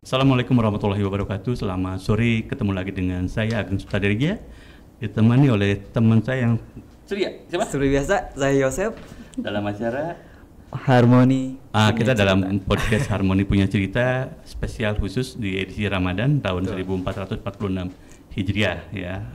Assalamualaikum warahmatullahi wabarakatuh. Selamat sore, ketemu lagi dengan saya Ageng Sukadirja, ditemani oleh teman saya yang ceria. Siapa? Seperti biasa, saya Yosef Dalam acara Harmoni. kita dalam podcast Harmoni Punya Cerita spesial khusus di edisi Ramadan tahun 1446 Hijriah ya.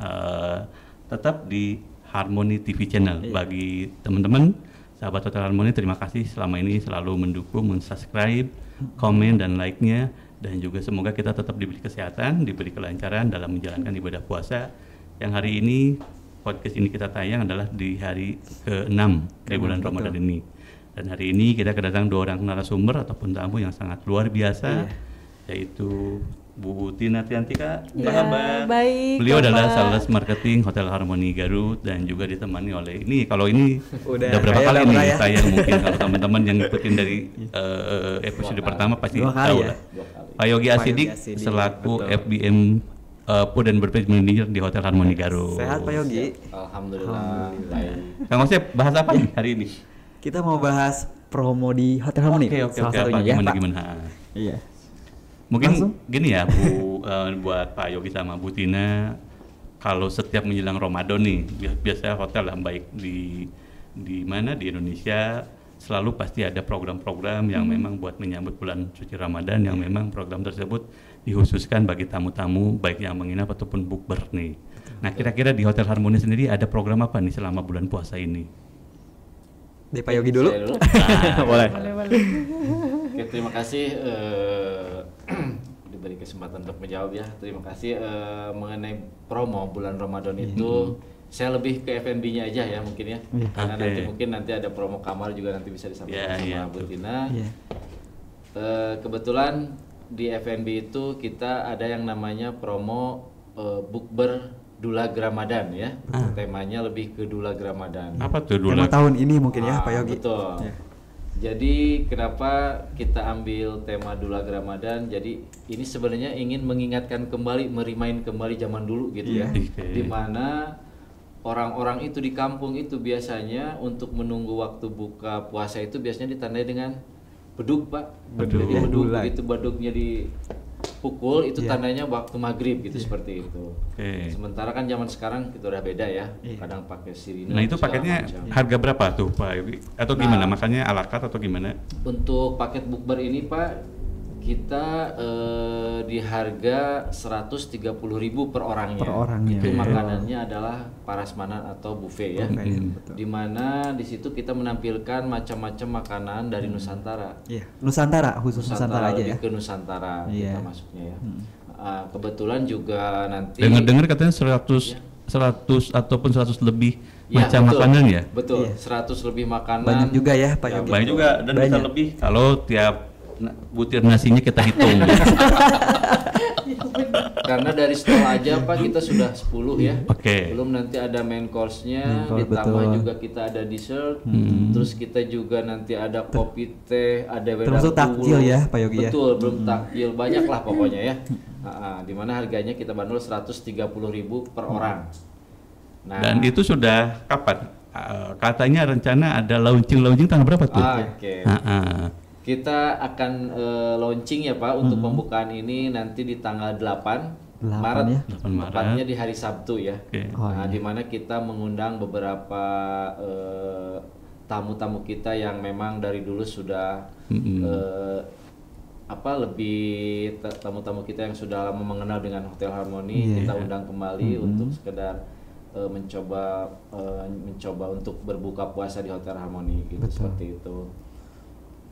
Tetap di Harmoni TV Channel. Bagi teman-teman sahabat Hotel Harmoni, terima kasih selama ini selalu mendukung, mensubscribe, komen dan like-nya. Dan juga semoga kita tetap diberi kesehatan, diberi kelancaran dalam menjalankan ibadah puasa. Yang hari ini, podcast ini kita tayang adalah di hari ke-6 di bulan Ramadan ini. Dan hari ini kita kedatangan 2 orang narasumber ataupun tamu yang sangat luar biasa, yaitu Bu Tina Tiantika. Apa kabar? Baik. Beliau adalah Sales Marketing Hotel Harmoni Garut dan juga ditemani oleh kalau ini udah berapa kali nih saya mungkin kalau teman-teman yang ngikutin dari episode pertama pasti tahu lah. Pak Yogi Asidik selaku FBM Food and Beverage Manager di Hotel Harmoni Garut. Sehat Pak Yogi? Alhamdulillah. Kang Osep, bahas apa nih hari ini? Kita mau bahas promo di Hotel Harmoni. Oke, gimana? Iya. Mungkin Langsung? gini ya Bu, buat Pak Yogi sama Bu Tina, kalau setiap menjelang Ramadan nih, biasanya hotel lah baik di mana di Indonesia selalu pasti ada program-program yang memang buat menyambut bulan suci Ramadan, yang memang program tersebut dikhususkan bagi tamu-tamu baik yang menginap ataupun bukber nih. Nah, kira-kira di Hotel Harmoni sendiri ada program apa nih selama bulan puasa ini? Di Pak Yogi dulu. Saya dulu. Boleh. Oke, terima kasih diberi kesempatan untuk menjawab ya. Terima kasih mengenai promo bulan Ramadan itu. Saya lebih ke F&B-nya aja ya mungkin ya. Karena nanti ada promo kamar juga nanti bisa disampaikan sama Bu Tina. Kebetulan di F&B itu kita ada yang namanya promo bukber Dulag Ramadan ya. Temanya lebih ke Dulag Ramadan. Apa tuh Dulag? Tema tahun ini mungkin ya Pak Yogi. Betul. Jadi kenapa kita ambil tema Dulag Ramadan? Jadi ini sebenarnya ingin mengingatkan kembali, merimain kembali zaman dulu gitu ya. Di mana orang-orang itu di kampung itu biasanya untuk menunggu waktu buka puasa itu biasanya ditandai dengan beduk, Pak. Jadi beduk itu beduknya dipukul itu tandanya waktu maghrib gitu seperti itu. Sementara kan zaman sekarang kita udah beda ya. Kadang pakai sirine. Nah, itu paketnya harga berapa tuh Pak Yogi? Atau gimana? Makanya a la carte atau gimana? Untuk paket bukber ini Pak, kita di harga 130.000 per orangnya. Per orangnya. Itu makanannya adalah prasmanan atau buffet ya. Dimana di situ kita menampilkan macam-macam makanan dari Nusantara. Iya. Nusantara, khusus Nusantara aja lebih ya. ke Nusantara kita masuknya ya. Kebetulan juga nanti Dengar-dengar katanya 100 ataupun 100 lebih macam makanan ya? Betul, 100 lebih makanan. Banyak juga ya Pak Yogi. Banyak juga dan bisa lebih kalau tiap butir nasinya kita hitung. Karena dari stol aja Pak kita sudah 10 ya. Belum nanti ada main course-nya, ditambah juga kita ada dessert. Terus kita juga nanti ada kopi, teh, ada wedang termasuk takjil ya Pak Yogi ya. Betul, belum takjil, banyak lah pokoknya ya. Dimana harganya kita bandrol 130.000 per orang. Nah, Dan itu sudah kapan? Katanya rencana ada launching tanggal berapa tuh? Kita akan launching ya Pak untuk pembukaan ini nanti di tanggal 8 Maret ya? tepatnya di hari Sabtu ya. Di mana kita mengundang beberapa tamu-tamu kita yang memang dari dulu sudah tamu-tamu kita yang sudah lama mengenal dengan Hotel Harmoni kita undang kembali untuk sekedar mencoba untuk berbuka puasa di Hotel Harmoni gitu. Seperti itu.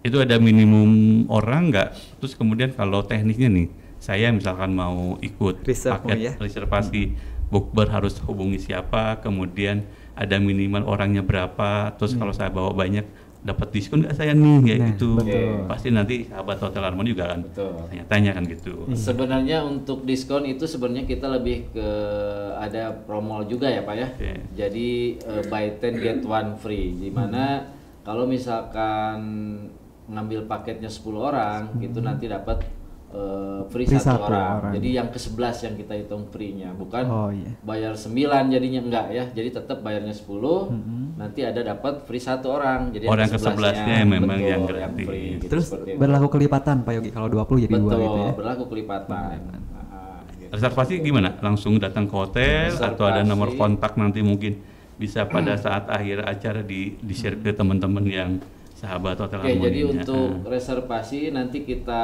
Itu ada minimum orang nggak? Terus kemudian kalau teknisnya nih, saya misalkan mau ikut paket reservasi bukber harus hubungi siapa, kemudian ada minimal orangnya berapa, terus kalau saya bawa banyak dapat diskon nggak saya nih, gitu. Pasti nanti sahabat Hotel Harmoni juga kan tanya-tanya kan gitu. Sebenarnya untuk diskon itu sebenarnya kita lebih ke ada promo juga ya Pak ya. Jadi buy 10 get 1 free, di mana kalau misalkan ngambil paketnya 10 orang itu nanti dapat free Free satu satu orang. orang. Jadi yang ke-11 yang kita hitung free-nya, bukan Oh iya. bayar 9 jadinya enggak ya. Jadi tetap bayarnya 10, nanti ada dapat free satu orang. Jadi Orang yang ke-11-nya memang betul, yang gratis. free, gitu, Terus seperti itu. berlaku kelipatan Pak Yogi kalau 20 jadi 2 Betul, gitu ya. berlaku kelipatan. Gitu. Reservasi gimana? Langsung datang ke hotel atau ada nomor Reservasi. kontak nanti mungkin bisa pada saat akhir acara di-share ke teman-teman yang sahabat Hotel Oke, Harmoni. jadi untuk reservasi nanti kita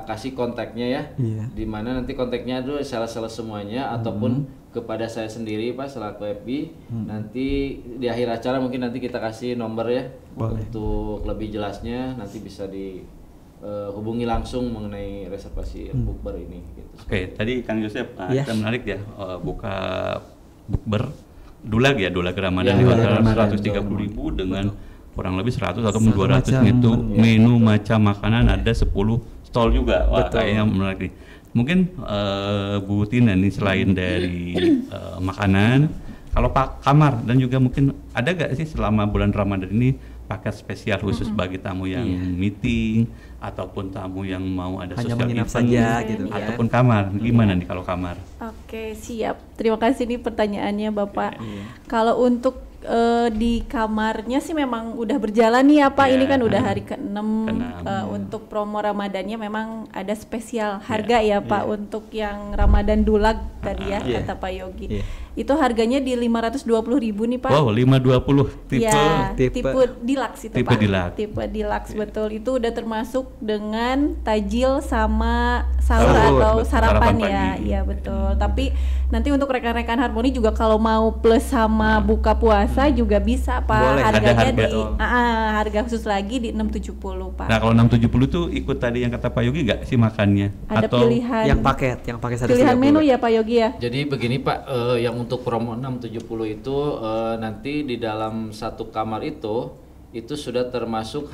kasih kontaknya ya. Iya. Di mana nanti kontaknya itu sales-sales semuanya ataupun kepada saya sendiri Pak selaku FB. Nanti di akhir acara mungkin nanti kita kasih nomor ya. Boleh. Untuk lebih jelasnya nanti bisa dihubungi langsung mengenai reservasi bukber ini gitu. Oke, tadi Kang Yosep Iya. kita menarik ya buka bukber Dulag ya, Dulag Ramadan Ya, di Dulag hotel Ramadan, 130.000 dengan kurang lebih 100 atau Satu 200 macam itu menu. menu macam makanan ada 10 stall juga. Wah, Betul. kayaknya menarik nih. Mungkin Bu Tina nih selain dari makanan, kalau Pak kamar dan juga mungkin ada gak sih selama bulan Ramadan ini paket spesial khusus bagi tamu yang meeting ataupun tamu yang mau ada Hanya social menginap event saja gitu kan. ataupun kamar. Gimana nih kalau kamar? Oke, siap. Terima kasih nih pertanyaannya Bapak. Iya. Kalau untuk di kamarnya sih memang udah berjalan nih ya Pak. Iya. Ini kan udah hari ke-6 Ke-6. untuk promo Ramadannya memang ada spesial harga ya Pak untuk yang Ramadan Dulag tadi ya Iya. kata Pak Yogi. Iya. Itu harganya di 520.000 nih Pak. Wow, 520 tipe. Ya, tipe- tipe deluxe itu tipe Pak. deluxe. Tipe deluxe betul. Itu udah termasuk dengan tajil sama sahur Sahur, atau betul. sarapan Sarapan ya. pagi. Iya betul. Tapi nanti untuk rekan-rekan Harmoni juga kalau mau plus sama buka puasa juga bisa Pak. Boleh, ada Harganya harga. di harga khusus lagi di 670 Pak. Nah, kalau 670 tuh ikut tadi yang kata Pak Yogi nggak sih makannya? Ada Atau pilihan Yang paket 130. pilihan menu ya Pak Yogi ya. Jadi begini Pak, yang untuk promo 670 itu nanti di dalam satu kamar itu sudah termasuk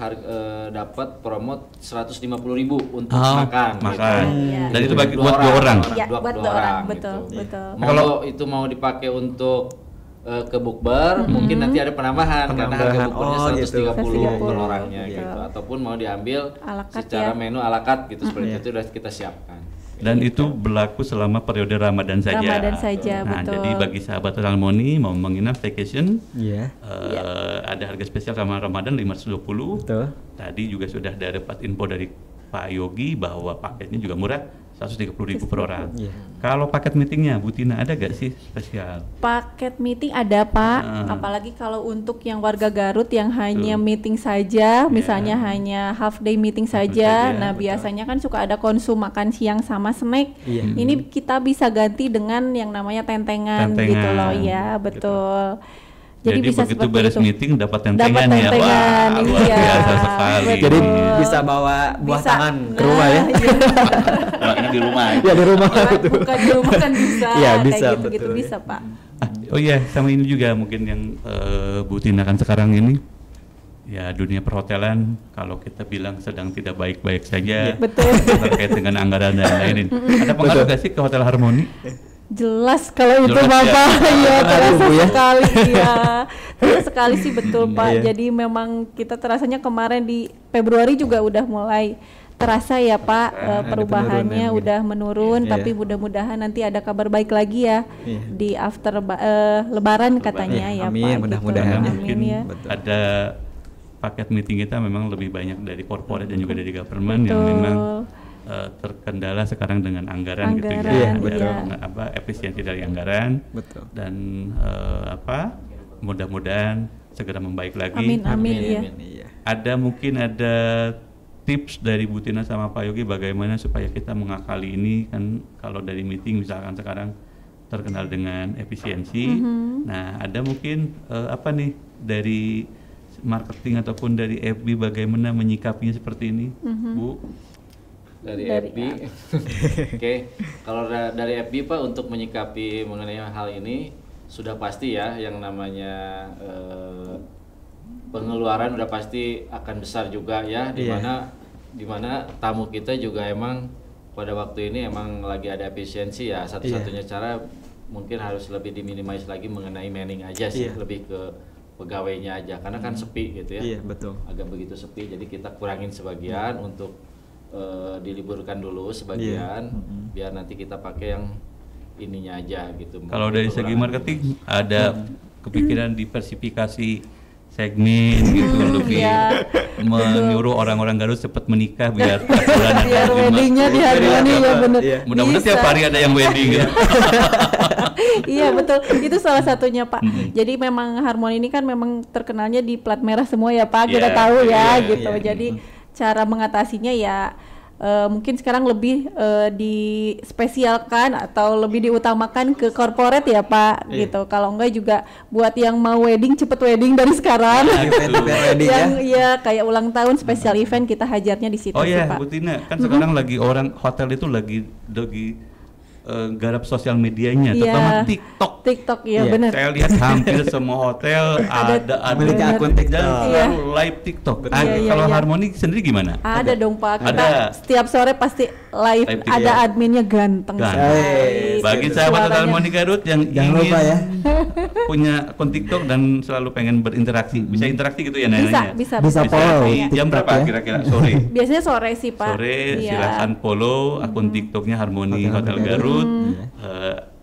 dapat promo 150.000 untuk makan. makan. gitu. Iya. Dan itu bagi buat 2 orang. Iya, buat dua orang, betul, gitu. betul. Kalau itu mau dipakai untuk ke bukber, mungkin nanti ada penambahan karena harga Penambahan. bukbernya Oh, gitu. 130 per 130, orangnya gitu. gitu. Ataupun mau diambil A la carte secara ya. menu ala carte gitu seperti itu sudah kita siapkan. Dan itu berlaku selama periode Ramadan saja. Ramadan saja, Nah, betul. jadi bagi sahabat Harmoni mau menginap vacation, Iya. ada harga spesial sama Ramadan 520. Betul. Tadi juga sudah ada dapat info dari Pak Yogi bahwa paketnya juga murah, 130.000 per orang. Iya. Kalau paket meetingnya, Bu Tina ada gak sih spesial? Paket meeting ada Pak, apalagi kalau untuk yang warga Garut yang hanya meeting saja, misalnya hanya half day meeting saja. saja, Nah betul. biasanya kan suka ada konsum makan siang sama snack. Iya. Ini kita bisa ganti dengan yang namanya tentengan, gitu Tentengan, loh ya, gitu. betul. Jadi bisa begitu seperti beres itu. meeting dapat Dapat tentengan ya. tentengan, Wah, luar iya, biasa sekali. betul. Jadi bisa bawa buah Bisa. tangan ke rumah ya. Iya. Wah, ini di rumah. Ya di rumah. Bukan di rumah kan bisa, Iya, kayak bisa, gitu-gitu betul. bisa Pak. Oh iya, sama ini juga mungkin yang Bu Tina kan sekarang ini ya dunia perhotelan kalau kita bilang sedang tidak baik-baik saja Betul. terkait dengan anggaran dan lain-lain. Ada pengaruh nggak sih ke Hotel Harmoni? Jelas kalau itu Jelas ya. Bapak, ya terasa Bu, ya. sekali ya. Terasa sekali sih betul Pak. Iya. Jadi memang kita terasanya kemarin di Februari juga udah mulai terasa ya Pak perubahannya penurunan, gitu. udah menurun, Iya. tapi mudah-mudahan nanti ada kabar baik lagi ya Iya. di after Lebaran katanya Iya, ya amin, Pak. mudah-mudahan Karena ya. mungkin Amin ya. Betul. ada paket meeting kita memang lebih banyak dari corporate dan juga dari government yang Betul. memang terkendala sekarang dengan anggaran, gitu ya. Anggaran, Iya, betul. Efisiensi dari anggaran Betul. dan mudah-mudahan segera membaik lagi. Amin amin ya. Iya. Mungkin ada tips dari Bu Tina sama Pak Yogi bagaimana supaya kita mengakali ini kan kalau dari meeting misalkan sekarang terkenal dengan efisiensi. Nah, ada mungkin apa nih dari marketing ataupun dari FB bagaimana menyikapinya seperti ini, Bu? Dari Dari FB. Oke, kalau dari FB Pak untuk menyikapi mengenai hal ini sudah pasti ya yang namanya pengeluaran udah pasti akan besar juga ya di mana tamu kita juga emang pada waktu ini emang lagi ada efisiensi ya. Satu-satunya cara mungkin harus lebih diminimais lagi mengenai manning aja sih, lebih ke pegawainya aja karena kan sepi gitu ya. Iya, betul. Agak begitu sepi jadi kita kurangin sebagian untuk diliburkan dulu sebagian, biar nanti kita pakai yang ininya aja gitu. Kalau dari segi marketing ada kepikiran diversifikasi segmen gitu lebih menyuruh orang-orang Garut cepat menikah biar bulan biar weddingnya di Harmoni ya benar. Mudah-mudahan tiap hari ada yang wedding gitu. Iya betul, itu salah satunya Pak. Jadi memang Harmoni ini kan memang terkenalnya di plat merah semua ya Pak, kita tahu ya gitu. Jadi cara mengatasinya ya mungkin sekarang lebih dispesialkan atau lebih diutamakan ke corporate ya Pak gitu. Kalau enggak juga buat yang mau wedding cepet wedding dari sekarang. Yang ya kayak ulang tahun spesial event kita hajarnya di situ sih Pak. Bu Tina, kan sekarang lagi orang hotel itu lagi garap sosial medianya, terutama TikTok ya benar. Saya lihat hampir semua hotel ada memiliki akun TikTok, selalu live TikTok. Kalau Harmoni sendiri gimana? Ada dong Pak, kita ada. setiap sore pasti live ada adminnya ganteng sekali. Bagi sahabat Harmoni Garut yang ingin punya akun TikTok dan selalu pengen berinteraksi, bisa interaksi gitu ya nanya. Bisa follow. Jam berapa kira-kira sore? Biasanya sore sih Pak. Sore silakan follow akun TikToknya Harmoni Hotel Garut.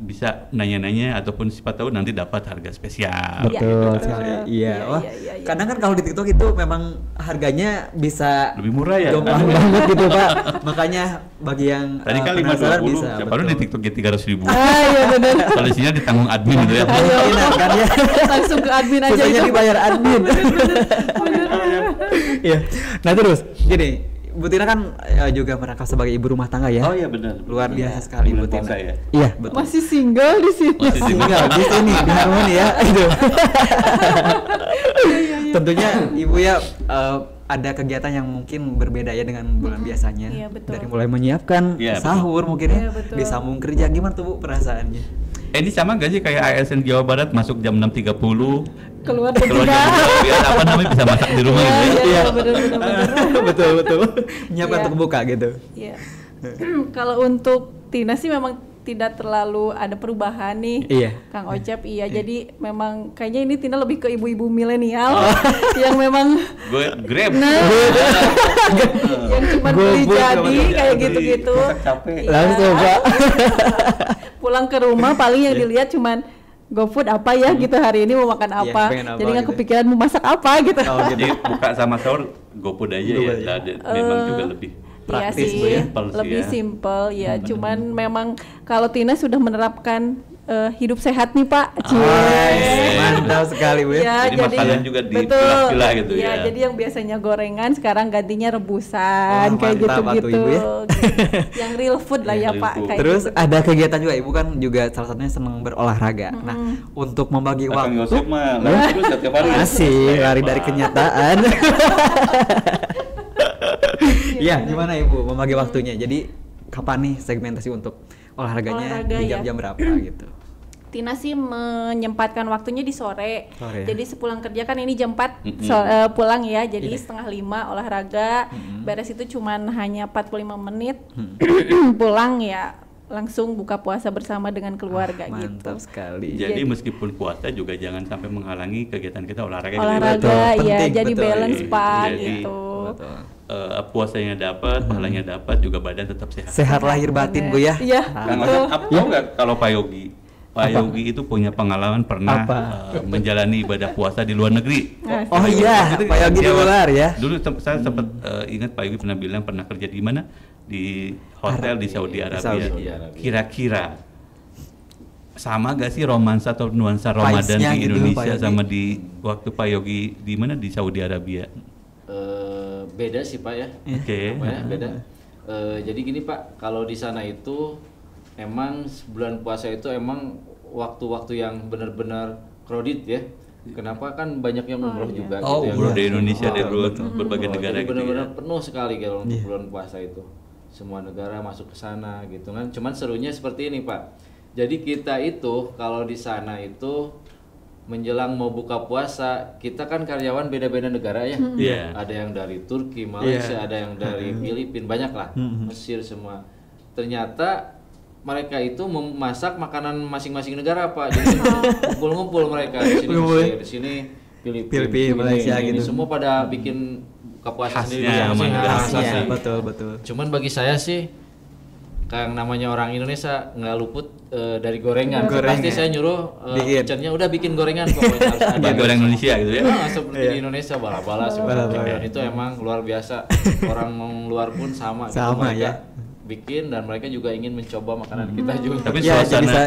Bisa nanya-nanya ataupun siapa tahu nanti dapat harga spesial. Betul sekali. Iya. Wah, kadang kan kalau di TikTok itu memang harganya bisa lebih murah ya. Gampang banget gitu Pak. Makanya bagi yang tadi kan 520, siapa tahu di TikTok jadi 300.000. Iya benar. Solusinya ditanggung admin gitu ya. Kan ya. Langsung ke admin aja Sisanya itu. dibayar admin. Iya. Nah terus gini, Bu Tina kan juga merangkap sebagai ibu rumah tangga ya. Oh iya benar. Luar biasa sekali Bu Tina. Ya? Iya, betul. Masih single di sini. Single di sini di Harmoni ya. Itu. Tentunya Ibu ya ada kegiatan yang mungkin berbeda ya dengan bulan biasanya. Iya, betul. Dari mulai menyiapkan sahur mungkin ya, disambung kerja. Gimana tuh Bu perasaannya? Ini sama gak sih kayak ASN Jawa Barat masuk jam 6.30 keluar jam 2 biar apa namanya bisa masak di rumah gitu ya. Iya benar. betul. Menyiapkan untuk buka gitu. Iya. Kalau untuk Tina sih memang tidak terlalu ada perubahan nih. Iya. Kang Ocep jadi memang kayaknya ini Tina lebih ke ibu-ibu milenial yang memang gue Grab. Yang cuma beli jadi kayak gitu-gitu. Capek. Langsung Pak. Pulang ke rumah paling yang dilihat cuman GoFood apa ya gitu hari ini mau makan apa. Jadi nggak kepikiran mau masak apa gitu. Jadi buka sama sahur GoFood aja ya. Memang juga lebih praktis lebih simple ya. Cuman memang kalau Tina sudah menerapkan hidup sehat nih Pak. Mantap sekali Bu ya. Jadi makanan juga dipilah-pilah gitu ya. Jadi yang biasanya gorengan sekarang gantinya rebusan kayak gitu-gitu. Ya. Yang real food lah ya Pak. Kayak terus gitu. ada kegiatan juga Ibu kan juga salah satunya senang berolahraga. Nah untuk membagi waktu masih lari dari kenyataan. Ya gimana Ibu membagi waktunya? Jadi kapan nih segmentasi untuk olahraganya di jam-jam berapa gitu? Tina sih menyempatkan waktunya di sore. Jadi sepulang kerja kan ini jam 4 pulang ya. Jadi setengah 5 olahraga. Beres itu cuman hanya 45 menit. Pulang ya langsung buka puasa bersama dengan keluarga gitu. Mantap sekali. Jadi meskipun puasa juga jangan sampai menghalangi kegiatan kita olahraga. Ya, jadi balance Pak gitu. Puasanya dapat, pahalanya dapat, juga badan tetap sehat. Sehat lahir batin Bu ya. Iya. Tahu nggak kalau Pak Yogi? Pak Yogi itu punya pengalaman pernah menjalani ibadah puasa di luar negeri. Oh iya, Pak Yogi di luar ya. Dulu saya sempat ingat Pak Yogi pernah bilang pernah kerja di mana? Di hotel di Saudi Arabia. Kira-kira sama gak sih romansa atau nuansa Ramadan di Indonesia sama di waktu Pak Yogi di mana di Saudi Arabia? Beda sih Pak ya. Oke. Beda. Jadi gini Pak, kalau di sana itu emang bulan puasa itu emang waktu-waktu yang benar-benar crowded ya. Kenapa kan banyak yang umroh juga gitu ya. Umroh di Indonesia di berbagai negara gitu. Benar-benar penuh sekali kalau untuk bulan puasa itu. Semua negara masuk ke sana gitu kan. Cuman serunya seperti ini Pak. Jadi kita itu kalau di sana itu menjelang mau buka puasa, kita kan karyawan beda-beda negara ya. Ada yang dari Turki, Malaysia, ada yang dari Filipina, banyak lah. Mesir semua. Ternyata mereka itu memasak makanan masing-masing negara Pak. Jadi ngumpul-ngumpul mereka di sini Mesir, di sini Filipina, Malaysia ini gitu. semua pada bikin buka puasa sendiri. Khasnya, Iya, betul. Cuman bagi saya sih, yang namanya orang Indonesia nggak luput dari gorengan. Pasti saya nyuruh kitchennya udah bikin gorengan pokoknya harus ada. Goreng Indonesia gitu ya. Nah, seperti di Indonesia bala-bala seperti itu. Dan itu emang luar biasa. Orang luar pun sama gitu, mereka ya. bikin dan mereka juga ingin mencoba makanan kita juga. Tapi Ya,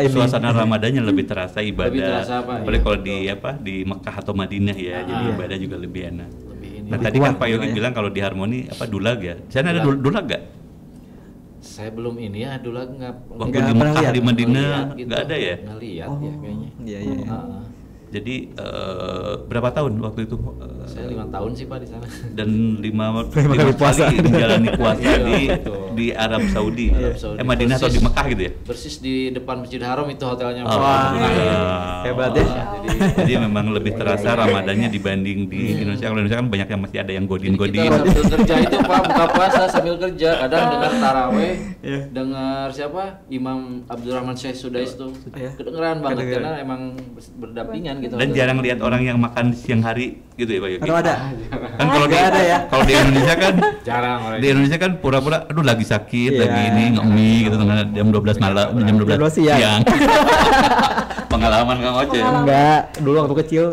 suasana Ramadannya lebih terasa ibadah. Lebih terasa, Pak, Apalagi iya. kalau di Mekah atau Madinah ya, jadi ibadah juga lebih enak. Lebih ini. Nah, tadi kan Pak Yogi bilang kalau di Harmoni dulag ya. Di sana ada dulag gak? Saya belum ini ya, dulu nggak Waktu di Mekah, di Madinah gitu. nggak ada ya? Nggak lihat ya kayaknya. Iya. Jadi berapa tahun waktu itu? Saya 5 tahun sih Pak di sana. Dan lima kali puasa. kali menjalani puasa Iya, di Arab Saudi. Arab Saudi. Madinah atau di Persis. Mekah gitu ya? Persis di depan Masjid Haram itu hotelnya. Oh, Wah, iya. hebat ya. Jadi memang lebih terasa Ramadannya dibanding di Indonesia. Kalau Indonesia kan banyak yang masih ada yang godin-godin. Kita sambil kerja itu Pak, buka puasa sambil kerja, kadang dengar taraweh, dengar siapa Imam Abdurrahman Syekh Sudais tuh, kedengeran banget karena emang berdampingan gitu. Dan jarang lihat orang yang makan siang hari gitu ya Pak Yogi? Atau ada? Kan kalau Nggak ada ya? Kalau di Indonesia kan Jarang orang. di Indonesia kan pura-pura aduh lagi sakit, Iya. lagi ini ngemih gitu tengah jam 12 malam, jam 12 12 siang. siang. Pengalaman Kang Oce. Enggak, dulu waktu kecil.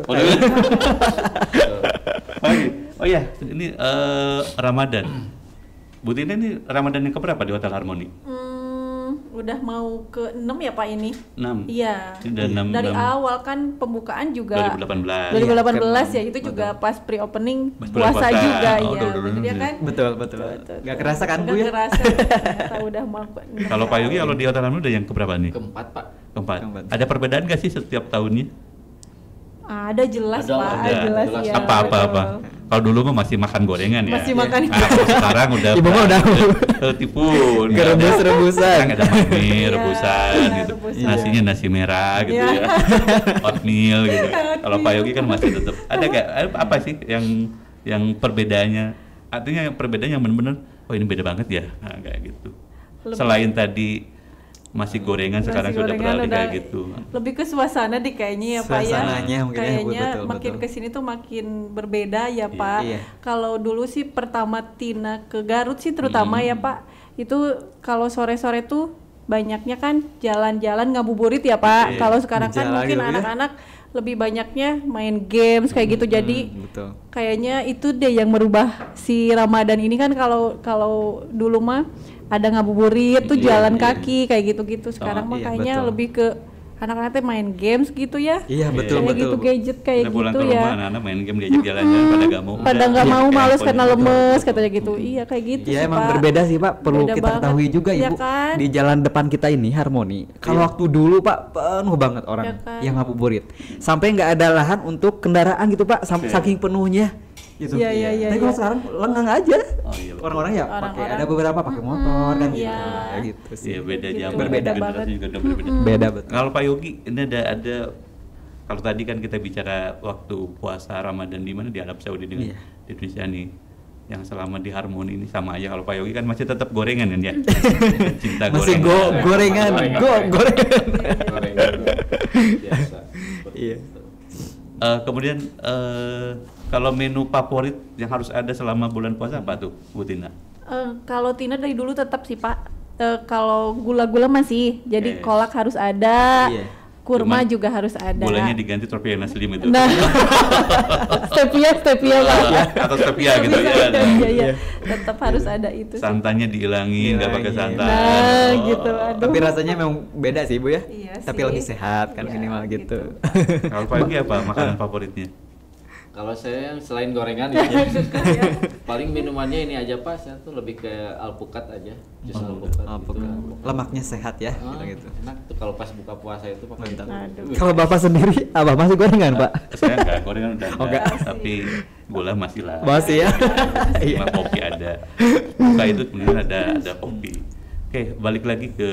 Oh iya, ini Ramadan. Bu Tina ini Ramadan yang keberapa di Hotel Harmoni? Udah mau ke 6 ya Pak ini? 6. Iya. Ini udah 6, Dari awal kan pembukaan juga 2018. 2018 ya, itu juga pas pre-opening Pas bulan puasa puasa. juga Oh, ya. dulu. Jadi kan Betul. Enggak kerasa kan Bu nggak ya? kerasa ternyata udah mau Kalau Pak Yogi kalau di Hotel Harmoni udah yang keberapa nih? Keempat Pak. Keempat. Keempat. Ada perbedaan gak sih setiap tahunnya? ada jelas Ada, Pak, ada. jelas Jelas. ya. Apa? betul. Kalau dulu mah masih makan gorengan ya. Masih makan. Nah, kalau sekarang udah Ibu mah udah tipu. Rebus-rebusan. Sekarang ada mie Iya, rebusan gitu. rebusan. Nasinya nasi merah gitu Iya. ya. Oatmeal gitu. Kalau Pak Yogi kan masih tetap ada gak apa sih yang perbedaannya? Artinya yang perbedaannya yang benar-benar oh ini beda banget ya. Nah, kayak gitu. Selain tadi masih gorengan sekarang Nasi sudah gorengan beralih udah kayak gitu. Lebih ke suasana deh kayaknya ya Pak ya. Suasananya mungkin ya, Bu, Kayaknya betul, makin betul. kesini tuh makin berbeda ya Pak. Iya. Kalau dulu sih pertama Tina ke Garut sih terutama ya Pak. Itu kalau sore-sore tuh banyaknya kan jalan-jalan ngabuburit ya Pak. Iya. Kalau sekarang kan Jalan mungkin gitu ya. anak-anak lebih banyaknya main games kayak gitu. Jadi Betul. kayaknya itu deh yang merubah si Ramadan ini kan kalau dulu mah ada ngabuburit tuh Iya, jalan iya. kaki kayak gitu-gitu. Sekarang mah iya, kayaknya betul. lebih ke anak-anak teh main games gitu ya. Iya, betul, Kayak betul, gitu Bu. gadget kayak Kita pulang gitu ke rumah ya. anak-anak main game diajak jalan-jalan pada gak mau. Pada nggak Udah, mau pakai males handphone karena gitu. lemes katanya gitu. Iya kayak gitu Iya sih emang Pak. berbeda sih Pak, perlu Beda kita banget. ketahui juga Iya Ibu. kan? Di jalan depan kita ini Harmoni, kalau Iya. waktu dulu Pak penuh banget orang Iya kan? yang ngabuburit. Sampai nggak ada lahan untuk kendaraan gitu Pak, saking penuhnya. Gitu. Iya, iya, iya, Tapi iya. kalau sekarang lengang aja. Oh, iya, betul. Orang-orang ya pakai Orang-orang. ada beberapa pakai motor kan gitu. iya. Kayak gitu sih. Iya beda Gitu. zaman, Berbeda generasi banget. juga udah berbeda. Beda betul. Kalau Pak Yogi ini ada kalau tadi kan kita bicara waktu puasa Ramadan di mana di Arab Saudi dengan Iya. di Indonesia nih yang selama di Harmoni ini sama aja. Kalau Pak Yogi kan masih tetap gorengan kan ya. Cinta Masih gorengan. gorengan. Gorengan. Biasa. Iya. Kemudian kalau menu favorit yang harus ada selama bulan puasa apa tuh, Bu Tina? Kalau Tina dari dulu tetap sih Pak. Kalau gula-gula masih, jadi Oke. kolak harus ada, Iya. kurma Cuman juga harus ada. Gulanya diganti Tropicana Slim itu. Nah, stevia Pak. Atau stevia gitu ya. Iya, iya. Tetap harus ada itu. sih. Santannya dihilangin, nggak pakai Dihilangin. santan. Nah, Oh. gitu. Aduh. Tapi rasanya memang beda sih Bu ya. Iya Tapi sih. lebih sehat kan Iya, minimal gitu. gitu. Kalau Pak Yogi apa makanan favoritnya? Kalau saya selain gorengan ya, Ya. paling minumannya ini aja Pak, saya tuh lebih ke alpukat aja, jus alpukat. Alpukat. Lemaknya sehat ya gitu. Enak tuh kalau pas buka puasa itu pakai itu. Aduh. Kalau Bapak sendiri apa masih gorengan Pak? Saya enggak, gorengan udah Oh, enggak, enggak. tapi gula masih lah. Masih ya. Cuma kopi ada. Buka itu kemudian ada kopi. Oke, balik lagi ke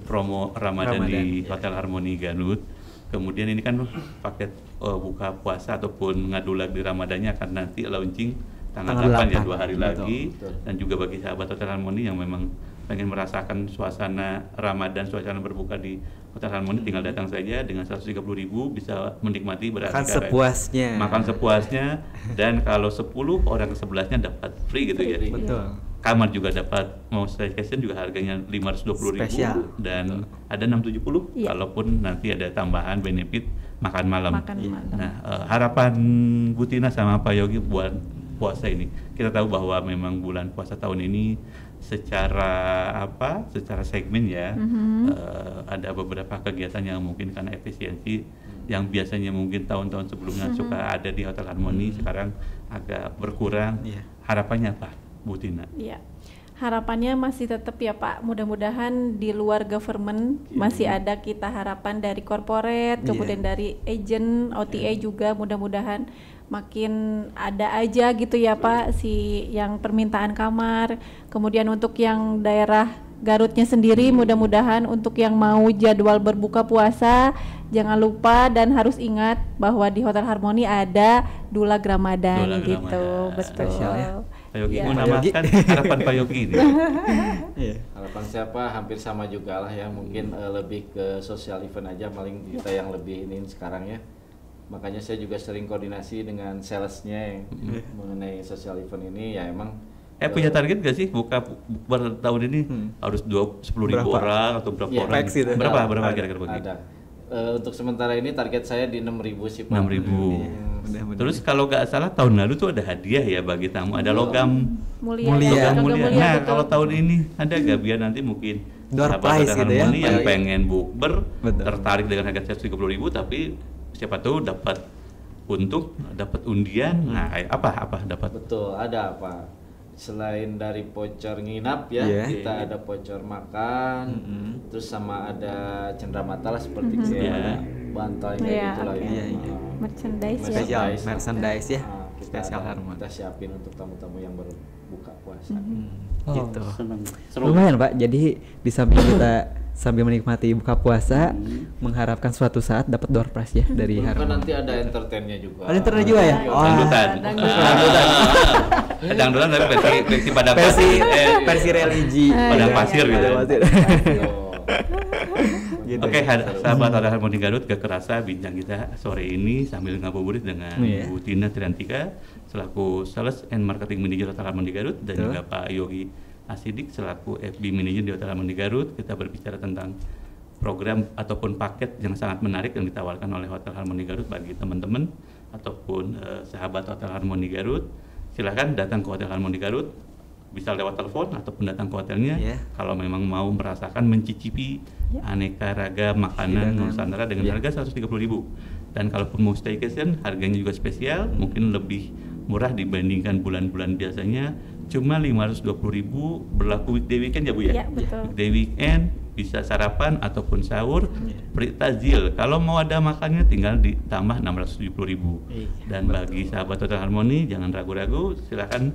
promo Ramadan di Hotel Harmoni Garut. Kemudian ini kan paket buka puasa ataupun ngadulag di Ramadannya akan nanti launching tanggal Tanggal 8 ya, 8, 2 hari betul. lagi. Betul. Dan juga bagi sahabat Hotel Harmoni yang memang pengen merasakan suasana Ramadan, suasana berbuka di Hotel Harmony, tinggal datang saja dengan 130.000 bisa menikmati makan sepuasnya. Makan sepuasnya dan kalau 10 orang ke-11-nya dapat free gitu ya. Betul. Kamar juga dapat, mau staycation juga harganya 520.000 dan ada 670 kalaupun nanti ada tambahan benefit makan malam. Nah, harapan Bu Tina sama Pak Yogi buat puasa ini, kita tahu bahwa memang bulan puasa tahun ini secara segmen ya, ada beberapa kegiatan yang mungkin karena efisiensi yang biasanya mungkin tahun-tahun sebelumnya suka ada di Hotel Harmony sekarang agak berkurang. Harapannya apa, Bu Tina? Iya. Harapannya masih tetap ya Pak, mudah-mudahan di luar government masih ada kita harapan dari corporate, kemudian dari agent, OTA juga mudah-mudahan makin ada aja gitu ya Pak, si yang permintaan kamar. Kemudian untuk yang daerah Garutnya sendiri mudah-mudahan untuk yang mau jadwal berbuka puasa jangan lupa dan harus ingat bahwa di Hotel Harmony ada Dulag Ramadan gitu. Betul. Spesial ya. Pak Yogi menambahkan harapan Pak Yogi ini. Harapan siapa hampir sama juga lah ya, mungkin lebih ke social event aja paling kita yang lebih ini sekarang ya. Makanya saya juga sering koordinasi dengan salesnya yang mengenai social event ini ya. Emang punya target gak sih buka per tahun ini harus 10.000 orang atau berapa orang? Berapa kira-kira begitu? Ada. Untuk sementara ini target saya di 6.000 sih Pak. 6.000. Terus kalau nggak salah tahun lalu tuh ada hadiah ya bagi tamu, ada logam mulia. Nah kalau tahun ini ada gak biar nanti mungkin door prize gitu ya, yang pengen bukber tertarik dengan harga 130.000 tapi siapa tahu dapat undian. Nah apa dapat? Betul, ada apa? Selain dari voucher nginap ya, kita ada voucher makan, terus sama ada cenderamata lah seperti kayak bantal kayak gitu lah ya. Merchandise ya. Spesial Harmony. Kita siapin untuk tamu-tamu yang berbuka puasa. Gitu. Lumayan Pak. Jadi di samping kita sambil menikmati buka puasa, mengharapkan suatu saat dapat door prize ya dari Harmony. Nanti ada entertainnya juga. Ada entertain juga ya? Dangdutan tapi versi pada versi religi. Padang pasir gitu. Oke, sahabat Hotel Harmony Garut, gak kerasa bincang kita sore ini sambil ngabuburit dengan Bu Tina Triantika selaku Sales and Marketing Manager Hotel Harmony Garut dan juga Pak Yogi Asidik selaku FB Manager di Hotel Harmony Garut. Kita berbicara tentang program ataupun paket yang sangat menarik yang ditawarkan oleh Hotel Harmony Garut bagi teman-teman ataupun sahabat Hotel Harmony Garut. Silahkan datang ke Hotel Harmony Garut, bisa lewat telepon ataupun datang ke hotelnya. Kalau memang mau merasakan mencicipi aneka ragam makanan Nusantara dengan harga 130.000. Dan kalaupun mau staycation, harganya juga spesial, mungkin lebih murah dibandingkan bulan-bulan biasanya. Cuma 520.000 berlaku weekday weekend ya Bu ya? Iya, betul. Weekday weekend bisa sarapan ataupun sahur, free tajil. Kalau mau ada makannya tinggal ditambah 670.000. Dan bagi sahabat Hotel Harmony jangan ragu-ragu, silakan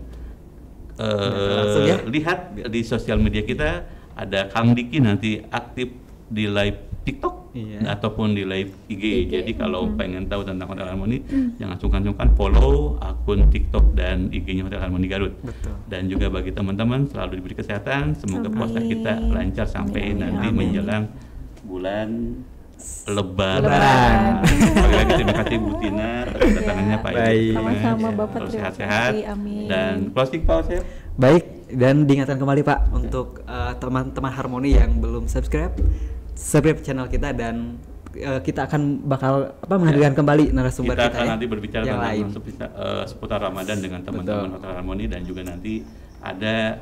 lihat di sosial media kita ada Kang Diki nanti aktif di live TikTok ataupun di live IG. Jadi kalau pengen tahu tentang Hotel Harmony jangan sungkan-sungkan follow akun TikTok dan IG-nya Hotel Harmony Garut. Dan juga bagi teman-teman selalu diberi kesehatan, semoga puasa kita lancar sampai nanti menjelang bulan Lebaran. Lagi terima kasih Bu Tina atas kedatangannya Pak Yogi. Sama-sama Bapak, sehat-sehat. Dan closing Pak Osep. Baik, dan diingatkan kembali Pak untuk teman-teman Harmony yang belum subscribe channel kita dan kita akan bakal menghadirkan kembali narasumber kita akan nanti berbicara yang lain seputar Ramadan dengan teman-teman Hotel Harmony dan juga nanti ada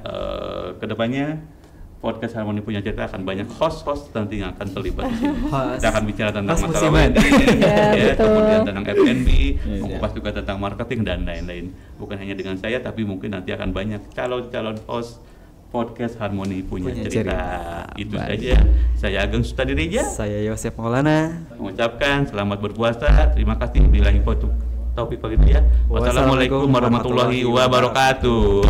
kedepannya podcast Harmony Punya Cerita akan banyak host nanti yang akan terlibat di sini. Kita akan bicara tentang masalah wedding, kemudian tentang F&B, mengupas juga tentang marketing dan lain-lain. Bukan hanya dengan saya, tapi mungkin nanti akan banyak calon host podcast Harmony Punya Cerita. Itu saja. Saya Ageng Sutadireja. Saya Yosef Maulana. Mengucapkan selamat berpuasa. Terima kasih. Billahi taufiq wal hidayah. Wassalamualaikum warahmatullahi wabarakatuh.